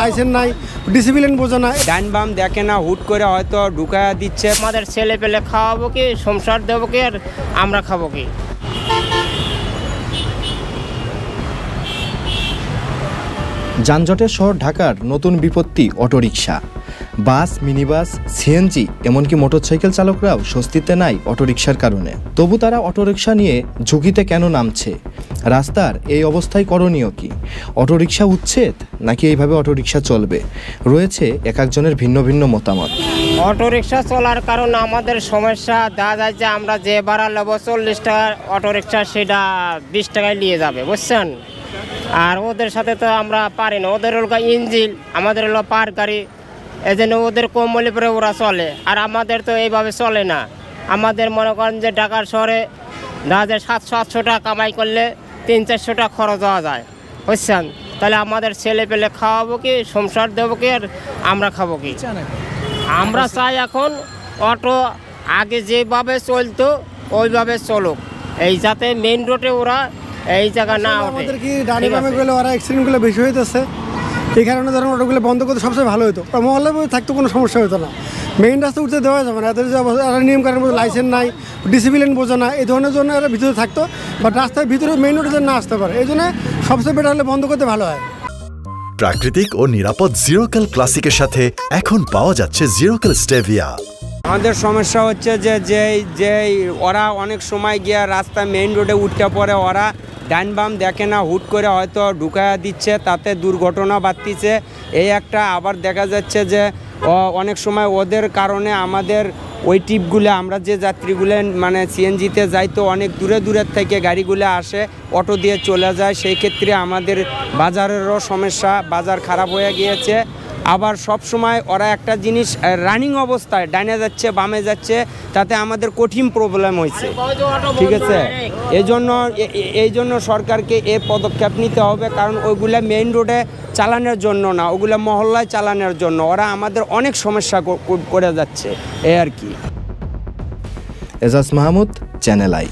Licence নাই, discipline বোঝে না, ডান বাম দেখে না, হুট করে হয়তো ঢুকায়া দিচ্ছে। আমাদের ছেলে পেলে খাওয়াবো কি, সংসার দেবো কি, আর আমরা খাবো কি? যানজটের শহর ঢাকার নতুন বিপত্তি অটোরিকশা। বাস, মিনিবাস, সিএনজি এমনকি মোটরসাইকেল চালকরাও স্বস্তিতে নাই অটোরিকশার কারণে। তবু তারা অটোরিকশা নিয়ে ঝুঁকিতে কেন নামছে? রাস্তার এই অবস্থায় করণীয় কি? অটোরিকশা উচ্ছেদ নাকি এইভাবে অটোরিকশা চলবে? রয়েছে এক একজনের ভিন্ন ভিন্ন মতামত। অটোরিকশা চলার কারণে আমাদের সমস্যা দেখা যায় যে আমরা যে ভাড়া নেবো 40 টাকার অটোরিকশা সেটা 20 টাকায় নিয়ে যাবে, বুঝছেন? আর ওদের সাথে তো আমরা পারি না, ওদের হলো ইঞ্জিন, আমাদের হলো পার গাড়ি, এই জন্য ওদের কম মূল্যে পরে ওরা চলে, আর আমাদের তো এইভাবে চলে না। আমাদের মনে করেন যে ঢাকার শহরে দেখা যায় 700-800 টাকা কামাই করলে 300-400 টাকা খরচ হওয়া যায়, বুঝছেন? তাহলে আমাদের ছেলে পেলে খাওয়াবো কি, সংসার দেবো কি, আর আমরা খাবো কি? আমরা চাই এখন অটো আগে যেভাবে চলতো ওইভাবে চলুক, এই যাতে মেইন রোডে ওরা এই জায়গা না ওঠে। আমাদের কি ডানি বামে গেলে ওরা অ্যাক্সিডেন্টগুলো বেশি হইতেছে, এই কারণে ধরুন অটোগুলো বন্ধ করতে সবচেয়ে ভালো হতো, মহল্লায় থাকতো কোনো সমস্যা হতো না। মেইন রাস্তা উঠতে দেওয়া যাবে না, এদের যে নিয়ম কারণ লাইসেন্স নাই, ডিসিপ্লিন বোঝে না, এই ধরনের জন্য এরা ভিতরে থাকতো, বাট রাস্তার ভিতরে মেইন রোডে যেন না আসতে পারে, এই জন্য সবচেয়ে বেটার হলে বন্ধ করতে ভালো হয়। প্রাকৃতিক ও নিরাপদ জিরোকাল ক্লাসিকের সাথে এখন পাওয়া যাচ্ছে জিরোকাল স্টেভিয়া। আমাদের সমস্যা হচ্ছে যে ওরা অনেক সময় গিয়ে রাস্তা মেইন রোডে উঠতে পরে ওরা ডান বাম দেখে না, হুট করে হয়তো ঢুকায়া দিচ্ছে, তাতে দুর্ঘটনা বাড়তিছে এই একটা। আবার দেখা যাচ্ছে যে অনেক সময় ওদের কারণে আমাদের ওই টিপগুলো, আমরা যে যাত্রীগুলো মানে সিএনজিতে যাই তো অনেক দূরের থেকে গাড়িগুলো আসে, অটো দিয়ে চলে যায়, সেই ক্ষেত্রে আমাদের বাজারেরও সমস্যা, বাজার খারাপ হয়ে গিয়েছে। আবার সব সময় ওরা একটা জিনিস রানিং অবস্থায় ডানে যাচ্ছে বামে যাচ্ছে, তাতে আমাদের কঠিন প্রবলেম হয়েছে, ঠিক আছে? এই জন্য সরকারকে এর পদক্ষেপ নিতে হবে, কারণ ওইগুলা মেইন রোডে চালানোর জন্য না, ওগুলা মহল্লায় চালানোর জন্য ওরা আমাদের অনেক সমস্যা করে যাচ্ছে, এই আর কি। Ejaz Mahmud, channel I.